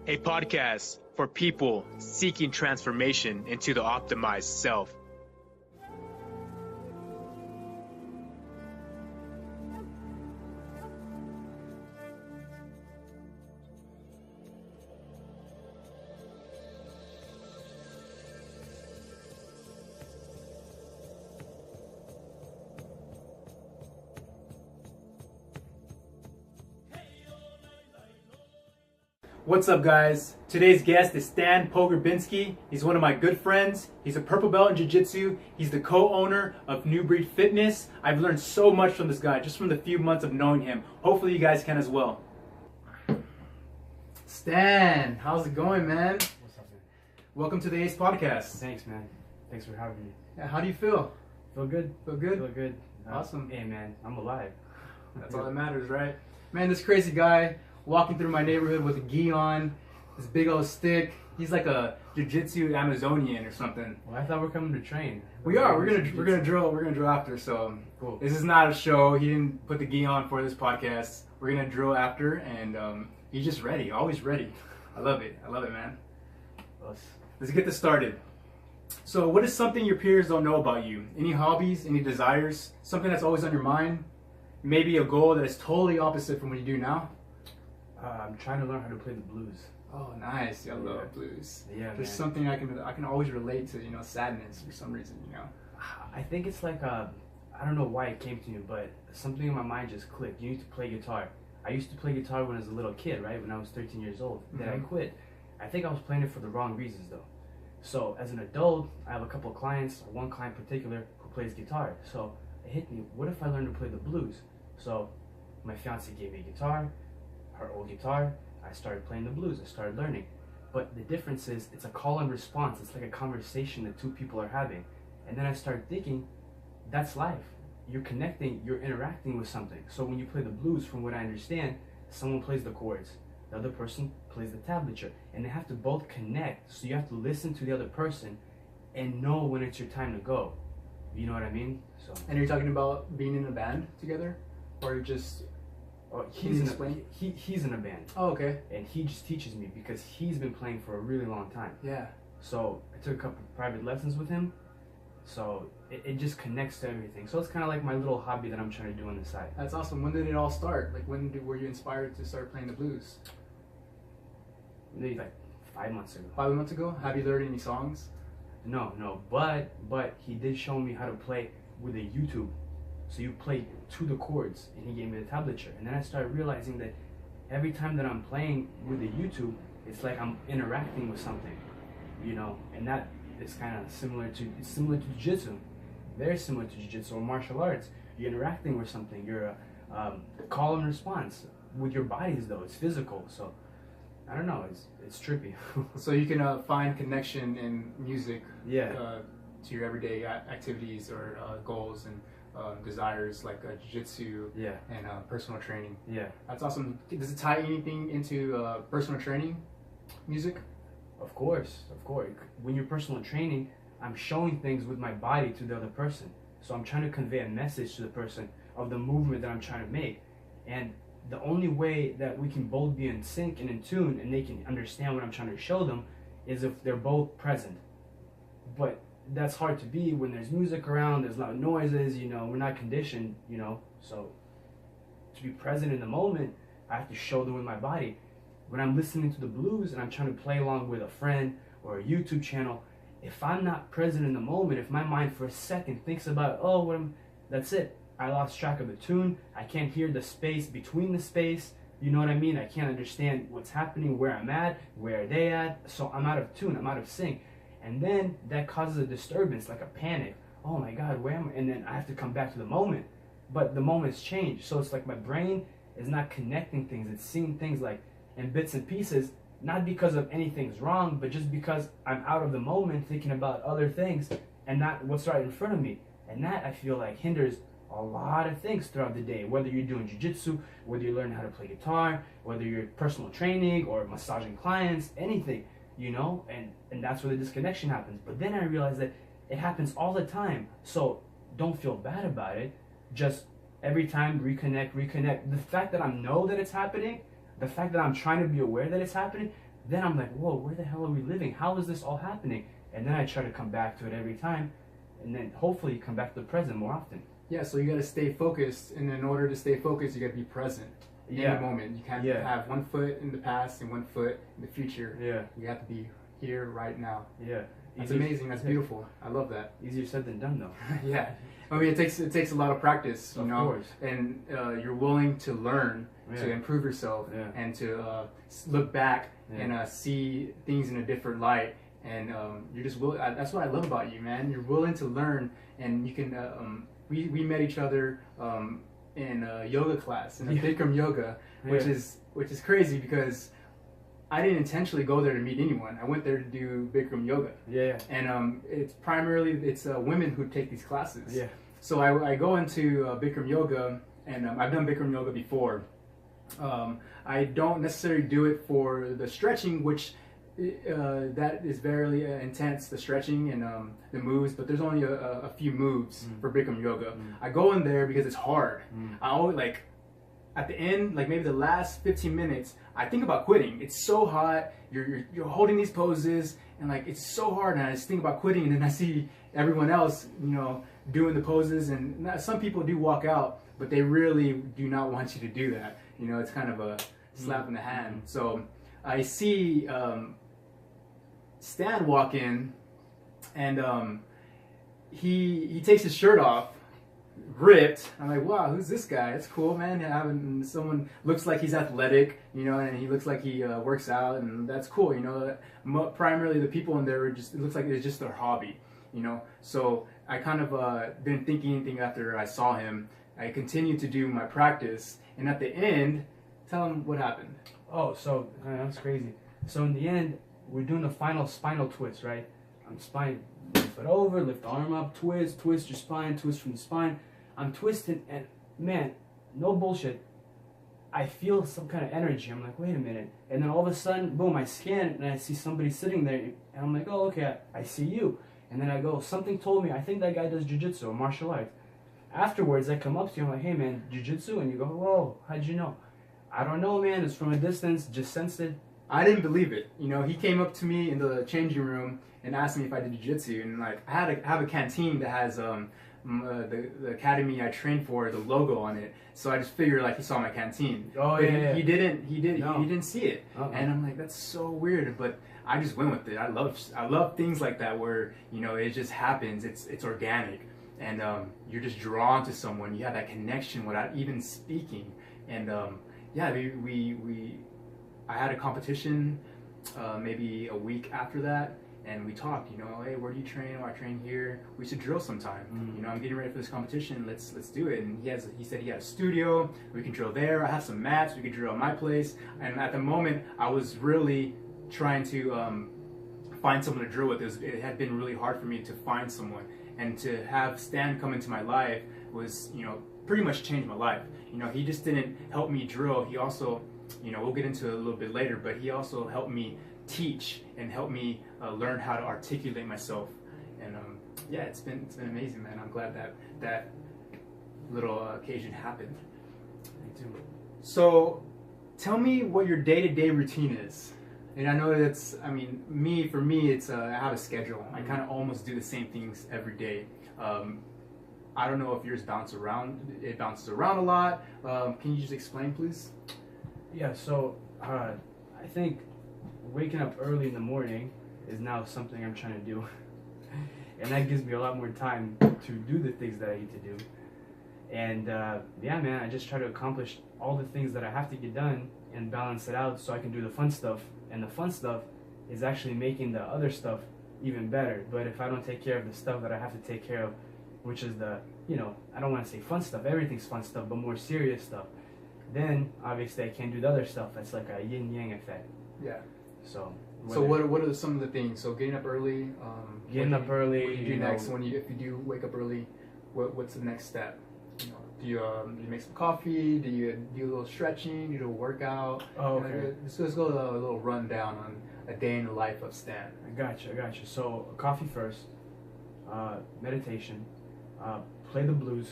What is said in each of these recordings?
a podcast for people seeking transformation into the optimized self. What's up, guys? Today's guest is Stan Progrebinsky. He's one of my good friends. He's a purple belt in Jiu Jitsu. He's the co-owner of New Breed Fitness. I've learned so much from this guy just from the few months of knowing him. Hopefully you guys can as well. Stan, how's it going, man? What's up, man? Welcome to the Ace Podcast. Thanks, man. Thanks for having me. Yeah, how do you feel? Feel good? Feel good? Feel good. Awesome. Hey, man, I'm alive. That's all that matters, right? Man, this crazy guy walking through my neighborhood with a gi on, this big old stick. He's like a jiu-jitsu Amazonian or something. Well, I thought we're coming to train. We are. We're gonna drill after. So Cool. This is not a show. He didn't put the gi on for this podcast. We're gonna drill after, and he's just ready. Always ready. I love it. I love it, man. Let's get this started. So, what is something your peers don't know about you? Any hobbies? Any desires? Something that's always on your mind? Maybe a goal that is totally opposite from what you do now? I'm trying to learn how to play the blues. Oh, nice. I Yeah. love blues. Yeah, There's man. something I can always relate to. Sadness for some reason. I think it's like I don't know why it came to me, but something in my mind just clicked. You need to play guitar. I used to play guitar when I was a little kid, right? When I was 13 years old. Then I Mhm. quit. I think I was playing it for the wrong reasons, though. So as an adult, I have a couple of clients, one client in particular, who plays guitar. So it hit me, what if I learned to play the blues? So my fiance gave me a guitar, her old guitar. I started playing the blues. I started learning. But the difference is it's a call and response. It's like a conversation that two people are having. And then I started thinking, that's life. You're connecting, you're interacting with something. So when you play the blues, from what I understand, someone plays the chords, the other person plays the tablature, and they have to both connect. So you have to listen to the other person and know when it's your time to go. You know what I mean? So And you're talking about being in a band together, or you're just he's in explain? he's in a band, oh, okay, and he just teaches me because he's been playing for a really long time. yeah. So I took a couple private lessons with him. So it just connects to everything. So it's kind of like my little hobby that I'm trying to do on the side. That's awesome. When did it all start? Like, were you inspired to start playing the blues? Maybe like 5 months ago. 5 months ago. Have you learned any songs? No, but he did show me how to play with a YouTube. So you play to the chords, and he gave me the tablature. And then I started realizing that every time that I'm playing with the YouTube, it's like I'm interacting with something, and that is kind of similar to jiu-jitsu. Very similar to jiu-jitsu or martial arts. You're interacting with something. You're a call and response. With your bodies, though, it's physical. So I don't know. It's trippy. So you can find connection in music, Yeah. to your everyday activities or goals and desires, like jiu-jitsu Yeah. and personal training. Yeah. That's awesome. Does it tie anything into personal training, music? Of course. When you're personal training, I'm showing things with my body to the other person. So I'm trying to convey a message to the person of the movement that I'm trying to make. And the only way that we can both be in sync and in tune and they can understand what I'm trying to show them is if they're both present. But that's hard to be when there's music around, there's loud noises, we're not conditioned, So to be present in the moment, I have to show them with my body. When I'm listening to the blues and I'm trying to play along with a friend or a YouTube channel, if I'm not present in the moment, if my mind for a second thinks about, that's it. I lost track of the tune. I can't hear the space between the space. You know what I mean? I can't understand what's happening, where I'm at, where are they at. So I'm out of tune. I'm out of sync. And then that causes a disturbance, like a panic. Oh my God, where am I? And then I have to come back to the moment. But the moment's changed. So it's like my brain is not connecting things. It's seeing things like in bits and pieces, not because of anything's wrong, but just because I'm out of the moment thinking about other things and not what's right in front of me. And that, I feel like, hinders a lot of things throughout the day, whether you're doing jiu-jitsu, whether you're learning how to play guitar, whether you're personal training or massaging clients, anything, and that's where the disconnection happens. But then I realized that it happens all the time. So don't feel bad about it. Just every time reconnect. The fact that I know that it's happening, the fact that I'm trying to be aware that it's happening, then I'm like, whoa, where the hell are we living? How is this all happening? And then I try to come back to it every time, and then hopefully come back to the present more often. Yeah, so you got to stay focused, and in order to stay focused, you got to be present in the moment. You can't have one foot in the past and one foot in the future. Yeah. You have to be here right now. Yeah. That's amazing. That's beautiful. I love that. Easier said than done, though. Yeah. I mean, it takes a lot of practice, you of know, course. and you're willing to learn, to improve yourself, and to look back and see things in a different light. And you're just willing. That's what I love about you, man. You're willing to learn, and you can. We met each other in a yoga class, in a Bikram yoga, which is crazy because I didn't intentionally go there to meet anyone. I went there to do Bikram yoga. Yeah. And it's primarily women who take these classes. Yeah. So I go into Bikram yoga, and I've done Bikram yoga before. I don't necessarily do it for the stretching, which that is very intense, the stretching and the moves, but there's only a few moves for Bikram yoga. I go in there because it's hard. I always at the end, like maybe the last 15 minutes, I think about quitting. It's so hot, you're holding these poses, and like it's so hard, and I just think about quitting, and then I see everyone else, you know, doing the poses, and some people do walk out, but they really do not want you to do that. You know, it's kind of a slap in the hand. So I see Stan walk in, and he takes his shirt off, ripped. I'm like, wow, who's this guy? It's cool, man. Having someone looks like he's athletic, you know, and he looks like he works out, and that's cool, you know. Primarily the people in there it looks like it's just their hobby, you know. So I kind of didn't think anything after I saw him. I continued to do my practice, and at the end, tell him what happened. Oh, so that's crazy. So in the end, we're doing the final spinal twist, right? I'm spine, lift it over, lift the arm up, twist your spine, twist from the spine. I'm twisting, and man, no bullshit, I feel some kind of energy. I'm like, wait a minute. And then all of a sudden, boom, I scan, and I see somebody sitting there, and I'm like, oh, okay, I see you. And then I go, something told me, I think that guy does jiu-jitsu or martial arts. Afterwards, I come up to you, I'm like, hey man, jiu-jitsu? And you go, whoa, how'd you know? I don't know, man, it's from a distance, just sensed it. I didn't believe it. You know, he came up to me in the changing room and asked me if I did jiu-jitsu, and like I have a canteen that has the academy I trained for, the logo on it. So I just figured like he saw my canteen. Oh but yeah. He didn't see it, Uh-uh. and I'm like, that's so weird. But I just went with it. I love things like that where, you know, it just happens. It's organic, and you're just drawn to someone. You have that connection without even speaking, and yeah, I had a competition maybe a week after that, and we talked, you know, hey, where do you train? Oh, I train here. We should drill sometime. You know, I'm getting ready for this competition. Let's do it. And he said he had a studio. We can drill there. I have some mats. We could drill at my place. And at the moment, I was really trying to find someone to drill with. It had been really hard for me to find someone, and to have Stan come into my life was, you know, pretty much changed my life. You know, he just didn't help me drill. He also, you know, we'll get into it a little bit later, but he also helped me teach and help me learn how to articulate myself. And yeah, it's been amazing, man. I'm glad that little occasion happened. Me too. So tell me what your day-to-day routine is. And I know that's, I mean, for me, it's I have a schedule. I kind of almost do the same things every day. I don't know if yours bounces around. It bounces around a lot. Can you just explain, please? Yeah, so I think waking up early in the morning is now something I'm trying to do. And that gives me a lot more time to do the things that I need to do. And yeah, man, I just try to accomplish all the things that I have to get done and balance it out so I can do the fun stuff. And the fun stuff is actually making the other stuff even better. But if I don't take care of the stuff that I have to take care of, which is the, you know, I don't want to say fun stuff, everything's fun stuff, but more serious stuff, then obviously I can't do the other stuff. That's like a yin-yang effect. Yeah. So what are some of the things? So getting up early. Getting up early. What do you do next? If you do wake up early, what's the next step? You know, do you make some coffee? Do you do a little stretching? Do you do a workout? Oh, okay. You know, let's go a little rundown on a day in the life of Stan. I got you. So coffee first, meditation, play the blues,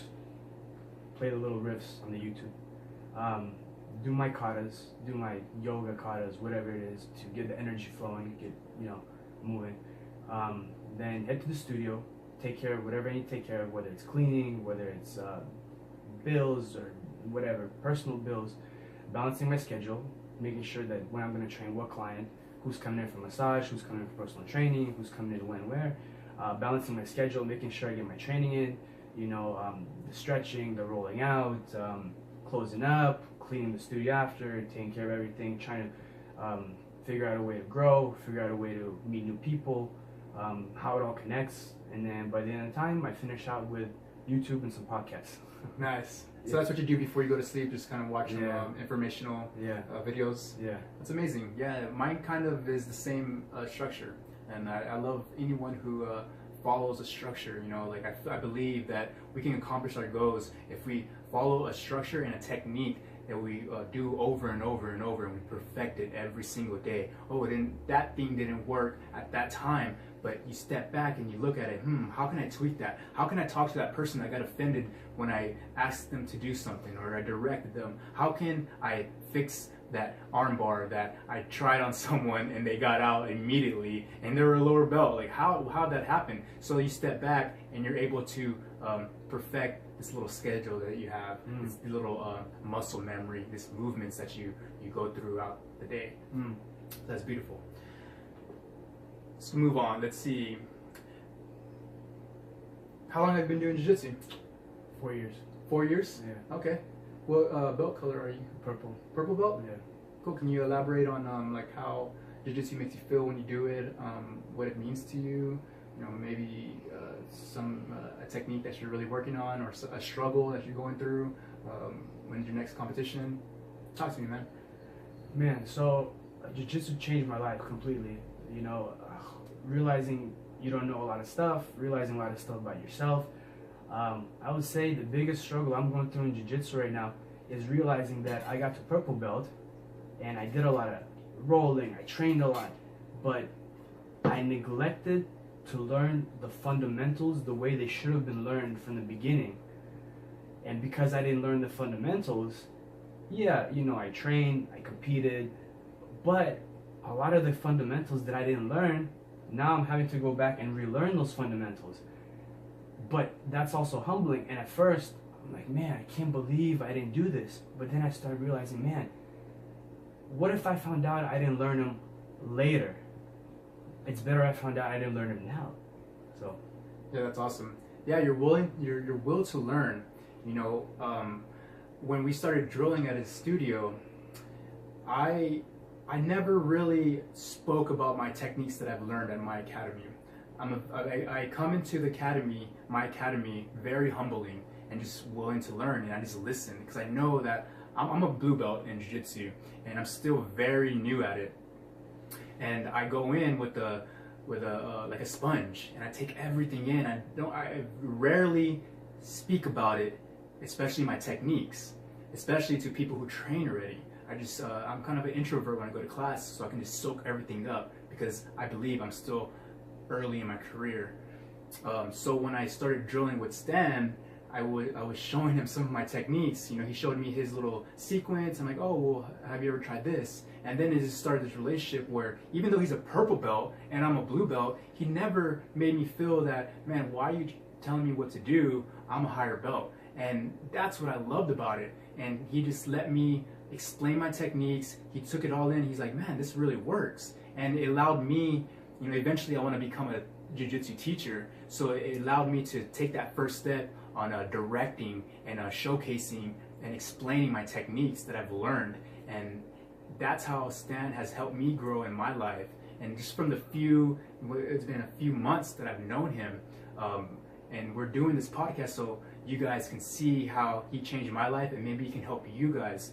play the little riffs on the YouTube. do my katas, do my yoga katas, whatever it is, to get the energy flowing, get, you know, moving. Then head to the studio, take care of whatever I need to take care of, whether it's cleaning, whether it's bills or whatever, personal bills, balancing my schedule, making sure that when I'm going to train what client, who's coming in for massage, who's coming in for personal training, who's coming in when, where, balancing my schedule, making sure I get my training in, you know, the stretching, the rolling out, closing up, cleaning the studio after, taking care of everything, trying to figure out a way to grow, figure out a way to meet new people, how it all connects, and then by the end of the time, I finish out with YouTube and some podcasts. Nice. So Yeah. that's what you do before you go to sleep, just kind of watch some informational Yeah. videos. Yeah. That's amazing. Yeah, mine kind of is the same structure, and I love anyone who follows a structure. You know, like I believe that we can accomplish our goals if we follow a structure and a technique that we do over and over and over, and we perfect it every single day. Oh, that thing didn't work at that time, but you step back and you look at it, how can I tweak that? How can I talk to that person that got offended when I asked them to do something or I directed them? How can I fix that armbar that I tried on someone and they got out immediately and they were a lower belt? Like how'd that happen? So you step back and you're able to perfect this little schedule that you have, this little muscle memory, these movements that you go throughout the day. That's beautiful. Let's move on. Let's see. How long have you been doing jiu-jitsu? 4 years. 4 years? Yeah. Okay. What belt color are you? Purple. Purple belt? Yeah. Cool. Can you elaborate on like how jiu-jitsu makes you feel when you do it? What it means to you? You know, maybe a technique that you're really working on, or a struggle that you're going through. When's your next competition? Talk to me, man. Man, so jiu-jitsu changed my life completely. You know, realizing you don't know a lot of stuff, realizing a lot of stuff about yourself. I would say the biggest struggle I'm going through in jiu-jitsu right now is realizing that I got to purple belt and I did a lot of rolling, I trained a lot, but I neglected to learn the fundamentals the way they should have been learned from the beginning. And because I didn't learn the fundamentals, yeah, you know, I trained, I competed, but a lot of the fundamentals that I didn't learn, now I'm having to go back and relearn those fundamentals. But that's also humbling. And at first, I'm like, man, I can't believe I didn't do this. But then I started realizing, man, what if I found out I didn't learn them later? It's better I found out I didn't learn them now. So, yeah, that's awesome. Yeah, your will to learn. You know, when we started drilling at his studio, I never really spoke about my techniques that I've learned at my academy. I come into my academy, very humbling and just willing to learn, and I just listen because I know that I'm a blue belt in jiu-jitsu and I'm still very new at it. And I go in with like a sponge, and I take everything in. I rarely speak about it, especially my techniques, especially to people who train already. I'm kind of an introvert when I go to class, so I can just soak everything up because I believe I'm still early in my career. So when I started drilling with Stan, I was showing him some of my techniques. You know, he showed me his little sequence. I'm like, oh, well, have you ever tried this? And then it just started this relationship where even though he's a purple belt and I'm a blue belt, he never made me feel that, man, why are you telling me what to do? I'm a higher belt. And that's what I loved about it. And he just let me explain my techniques. He took it all in. He's like, man, this really works. And it allowed me, you know, eventually I want to become a jiu-jitsu teacher. So it allowed me to take that first step on directing and showcasing and explaining my techniques that I've learned. And that's how Stan has helped me grow in my life. And just from it's been a few months that I've known him, and we're doing this podcast so you guys can see how he changed my life, and maybe he can help you guys.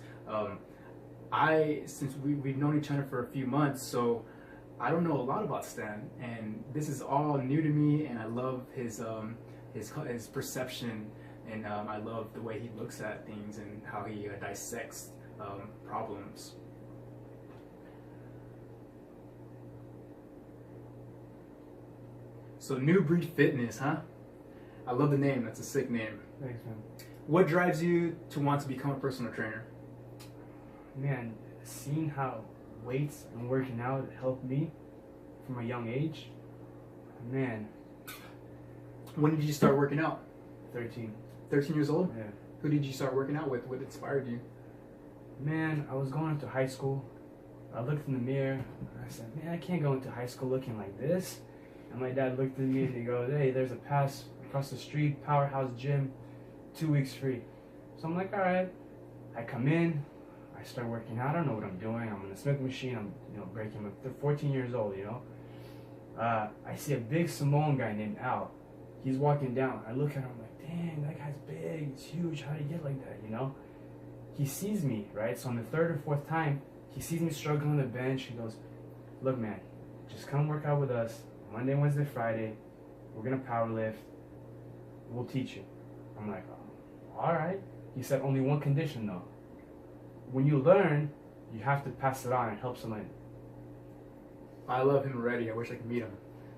Since we've known each other for a few months, so I don't know a lot about Stan, and this is all new to me, and I love his perception, and I love the way he looks at things and how he dissects problems. So New Breed Fitness, huh? I love the name. That's a sick name. thanks, man. What drives you to want to become a personal trainer? man, seeing how weights and working out helped me from a young age, man. When did you start working out? 13. 13 years old? Yeah. Who did you start working out with? What inspired you? Man, I was going into high school. I looked in the mirror. And I said, man, I can't go into high school looking like this. And my dad looked at me and he goes, hey, there's a pass across the street, Powerhouse Gym, 2 weeks free. So I'm like, all right. I come in. I start working out. I don't know what I'm doing. I'm in the Smith machine. I'm, breaking them. They're 14 years old, I see a big Samoan guy named Al. He's walking down. I look at him. I'm like, dang, that guy's big. He's huge. How did he get like that, He sees me, right? So on the third or fourth time, he sees me struggling on the bench. He goes, look, man, just come work out with us. Monday, Wednesday, Friday. We're going to power lift. We'll teach you. I'm like, oh, all right. He said, only one condition, though. When you learn, you have to pass it on and help somebody. I love him already. I wish I could meet him.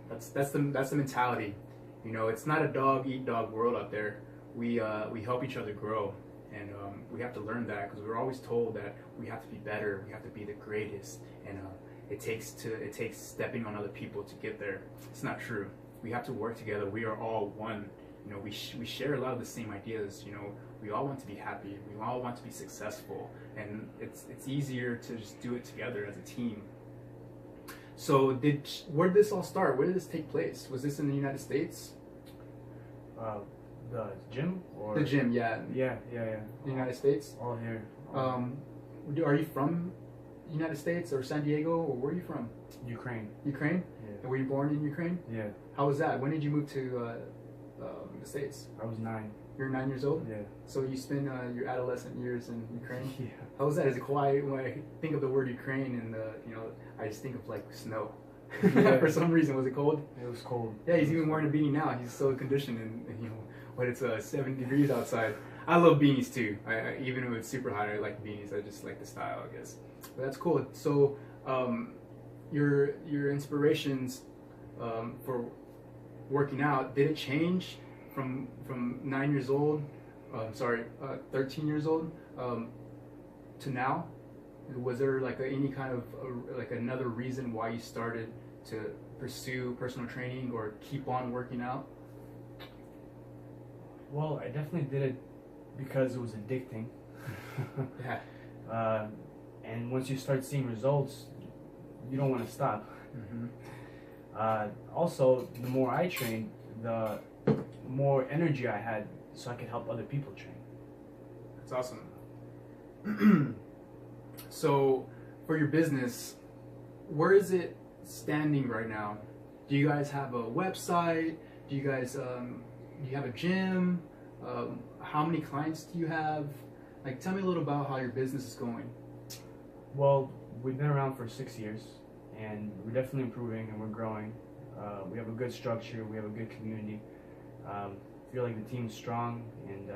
That's the mentality. It's not a dog eat dog world out there. We help each other grow, and we have to learn that because we're always told that we have to be better, we have to be the greatest, and it takes stepping on other people to get there. It's not true. We have to work together. We are all one. We share a lot of the same ideas. We all want to be happy. We all want to be successful, and it's easier to just do it together as a team. So where did this all start? Where did this take place? Was this in the United States? The gym? Or the gym, yeah. Yeah. The United States? All here. Are you from the United States or San Diego, or where are you from? Ukraine. Ukraine? Yeah. And were you born in Ukraine? Yeah. How was that? When did you move to the States? I was 9. You're 9 years old? Yeah. So you spent your adolescent years in Ukraine? Yeah. How was that? Is it quiet? When I think of the word Ukraine, and I just think of like snow. Yeah. For some reason, was it cold? It was cold. Yeah, he's even wearing a beanie now. He's so conditioned, and when it's 70 degrees outside. I love beanies too. I even if it's super hot, I like beanies. I just like the style, I guess. But that's cool. So, your inspirations for working out, did it change from 9 years old? 13 years old to now? Was there like any kind of like another reason why you started to pursue personal training or keep on working out? Well, I definitely did it because it was addicting. Yeah. And once you start seeing results, you don't want to stop. Mm-hmm. Also, the more I trained, the more energy I had, so I could help other people train. That's awesome. So, for your business, where is it standing right now? Do you guys have a website? Do you guys do you have a gym? How many clients do you have? Like, tell me a little about how your business is going. Well, we've been around for 6 years, and we're definitely improving and we're growing. We have a good structure. We have a good community. Feel like the team's strong, and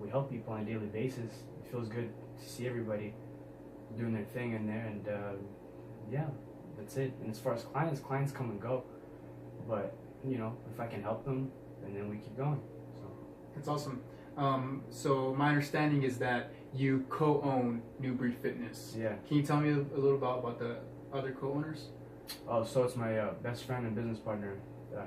we help people on a daily basis. It feels good to see everybody doing their thing in there, and yeah, that's it. And as far as clients come and go, but if I can help them, and then we keep going. So that's awesome. So my understanding is that you co-own New Breed Fitness. Yeah. Can you tell me a little about the other co-owners? Oh, so it's my best friend and business partner.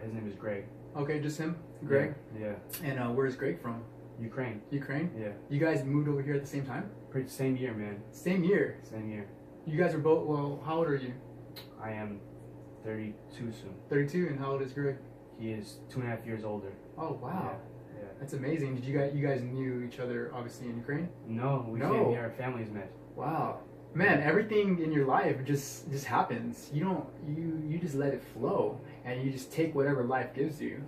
His name is Greg. Okay, just him, Greg. Yeah. And where's Greg from? Ukraine. Ukraine. Yeah. You guys moved over here at the same time? Same year, man. Same year. Same year. You guys are both. Well, how old are you? I am 32 soon. 32, and how old is Greg? He is 2.5 years older. Oh wow. Yeah. That's amazing. Did you guys knew each other obviously in Ukraine? No, we came here. Our families met. Wow, man, everything in your life just happens. You just let it flow, and you just take whatever life gives you.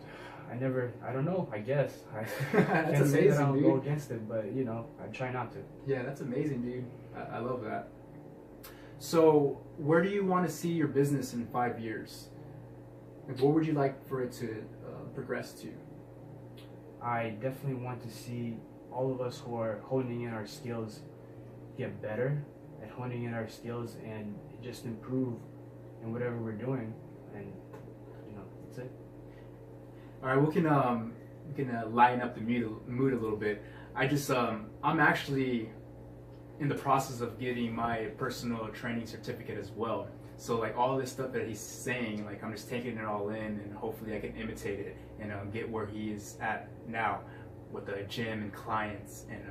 I don't know. I guess I That's can't say that I'll amazing, go dude. against it, but I try not to. Yeah, that's amazing, dude. I love that. So, where do you want to see your business in 5 years? Like, what would you like for it to progress to? I definitely want to see all of us who are honing in our skills get better at honing in our skills and just improve in whatever we're doing, and that's it. All right, we can lighten up the mood a little bit. I'm actually in the process of getting my personal training certificate as well. So like all this stuff that he's saying, like I'm just taking it all in, and hopefully I can imitate it and get where he is at now with the gym and clients. And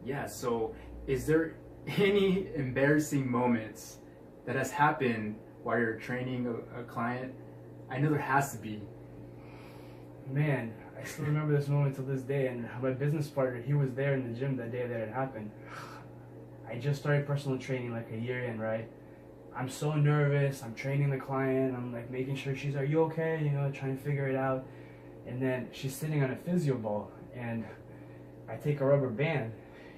yeah, so is there any embarrassing moments that has happened while you're training a client? I know there has to be. Man, I still remember this moment to this day, and my business partner, he was there in the gym that day that it happened. I just started personal training like a year in, right? I'm so nervous, I'm training the client, I'm like making sure she's, are you okay? You know, trying to figure it out. And then she's sitting on a physio ball, and I take a rubber band,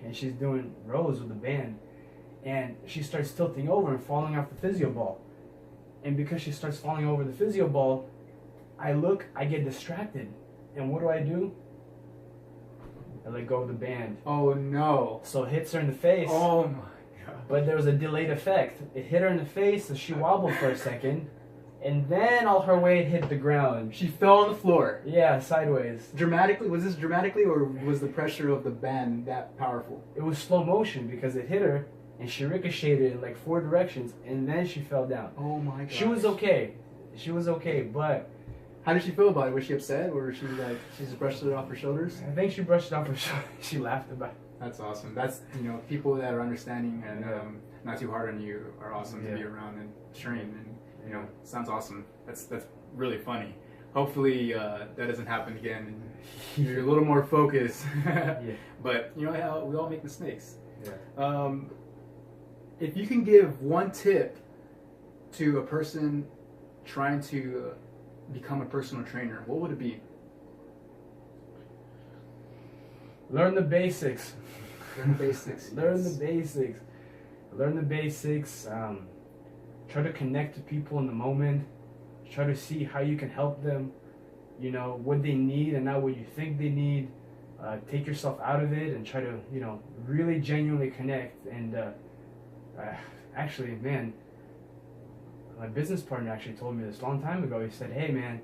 and she's doing rows with the band, and she starts tilting over and falling off the physio ball. And because she starts falling over the physio ball, I look, I get distracted. And what do? I let go of the band. Oh no. So it hits her in the face. Oh my god. But there was a delayed effect. It hit her in the face, so she wobbled for a second. And then all her weight hit the ground. She fell on the floor. Yeah, sideways. Dramatically? Was this dramatically, or was the pressure of the band that powerful? It was slow motion because it hit her and she ricocheted in like 4 directions, and then she fell down. Oh my god. She was okay. She was okay, but how did she feel about it? Was she upset, or was she like, she just brushed it off her shoulders? I think she brushed it off her shoulders. She laughed about it. That's awesome. That's, you know, people that are understanding and not too hard on you are awesome to be around and train. And, you know, sounds awesome. That's really funny. Hopefully that doesn't happen again. And you're a little more focused. Yeah. But, you know, we all make mistakes. Yeah. If you can give one tip to a person trying to become a personal trainer, what would it be? Learn the basics. Learn the basics. Learn the basics. Learn the basics. Try to connect to people in the moment. Try to see how you can help them. You know, what they need and not what you think they need. Take yourself out of it and try to, you know, really genuinely connect. And actually, man, my business partner actually told me this a long time ago. He said, hey, man,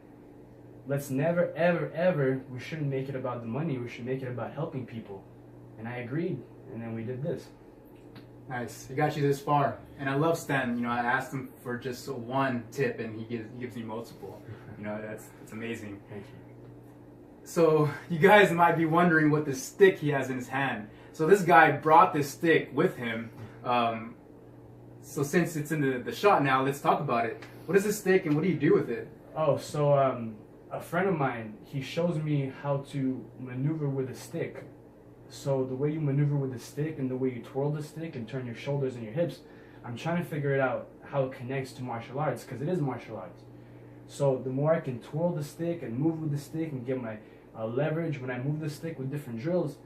let's never, ever, ever, we shouldn't make it about the money. We should make it about helping people. And I agreed. And then we did this. Nice. He got you this far. And I love Stan. You know, I asked him for just one tip, and he gives me multiple. You know, that's amazing. Thank you. So you guys might be wondering what this stick he has in his hand. So this guy brought this stick with him. So since it's in the shot now, let's talk about it. What is this stick and what do you do with it? Oh, so a friend of mine, he shows me how to maneuver with a stick. So the way you maneuver with the stick and the way you twirl the stick and turn your shoulders and your hips, I'm trying to figure it out how it connects to martial arts, because it is martial arts. So the more I can twirl the stick and move with the stick and get my leverage when I move the stick with different drills,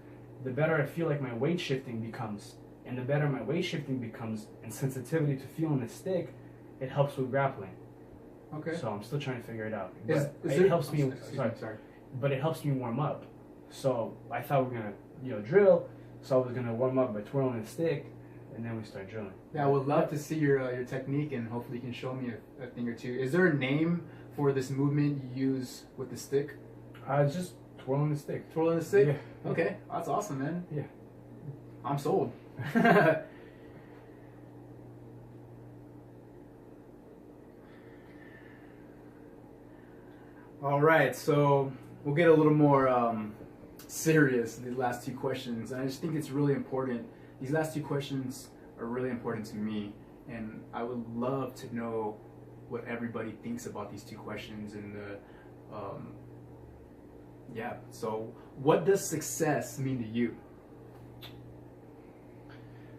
the better I feel like my weight shifting becomes. And the better my weight shifting becomes and sensitivity to feeling the stick, it helps with grappling. Okay. So I'm still trying to figure it out. It helps me. Sorry. But it helps me warm up. So I thought we were gonna, drill. So I was gonna warm up by twirling the stick, and then we start drilling. Yeah, I would love to see your technique, and hopefully you can show me a thing or two. Is there a name for this movement you use with the stick? It's just twirling the stick. Twirling the stick? Yeah. Okay, that's awesome, man. Yeah. I'm sold. All right, so we'll get a little more serious in these last 2 questions. And I just think it's really important. These last 2 questions are really important to me, and I would love to know what everybody thinks about these 2 questions. And yeah, so what does success mean to you?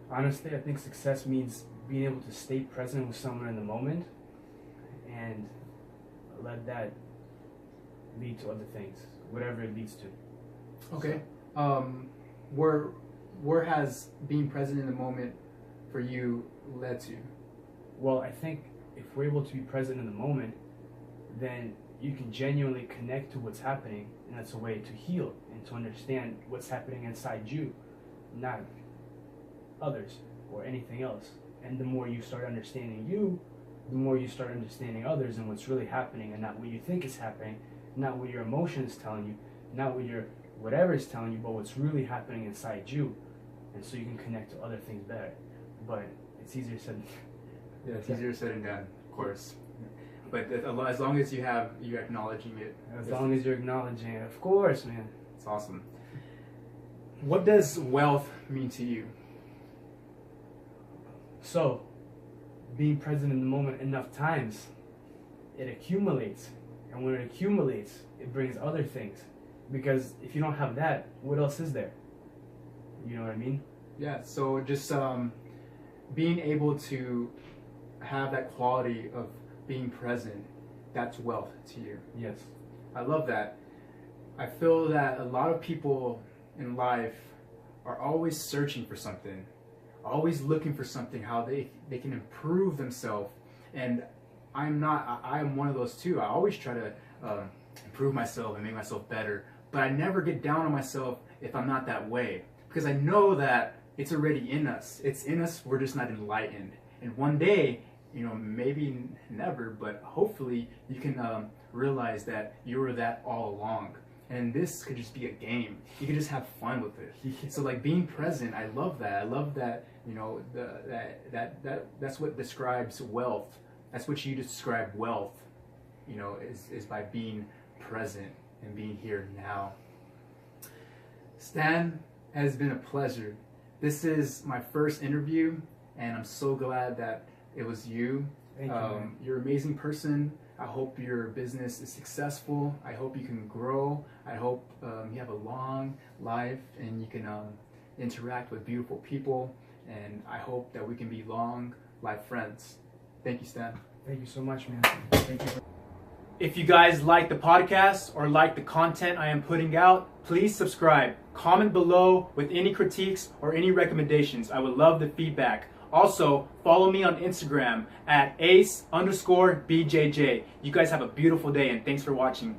Honestly, I think success means being able to stay present with someone in the moment and let that lead to other things, whatever it leads to. Okay. Where has being present in the moment for you led to? Well, I think if we're able to be present in the moment, then you can genuinely connect to what's happening, and that's a way to heal and to understand what's happening inside you, not others or anything else. And the more you start understanding you, the more you start understanding others and what's really happening, and not what you think is happening, not what your emotion is telling you, not what your whatever is telling you, but what's really happening inside you. and so you can connect to other things better. But it's easier said. Yeah, it's easier said than done, of course. But as long as you're acknowledging it. As long as you're acknowledging it, of course, man. It's awesome. What does wealth mean to you? So, being present in the moment enough times, it accumulates. And when it accumulates, it brings other things. Because if you don't have that, what else is there? You know what I mean? Yeah, so just being able to have that quality of being present, that's wealth to you. Yes. I love that. I feel that a lot of people in life are always searching for something, always looking for something, how they can improve themselves. And I am one of those too. I always try to improve myself and make myself better, but I never get down on myself if I'm not that way, because I know that it's already in us. It's in us, we're just not enlightened. And one day, maybe never, but hopefully you can realize that you were that all along. And this could just be a game. You could just have fun with it. So like being present, I love that. I love that, that's what describes wealth. That's what you describe wealth, is by being present and being here now. Stan, has been a pleasure. This is my first interview, and I'm so glad that it was you. Thank you, man. You're an amazing person. I hope your business is successful. I hope you can grow. I hope you have a long life and you can interact with beautiful people. And I hope that we can be long life friends. Thank you, Stan. Thank you so much, man. Thank you. If you guys like the podcast or like the content I am putting out, please subscribe. Comment below with any critiques or any recommendations. I would love the feedback. Also, follow me on Instagram at ace_bjj. You guys have a beautiful day, and thanks for watching.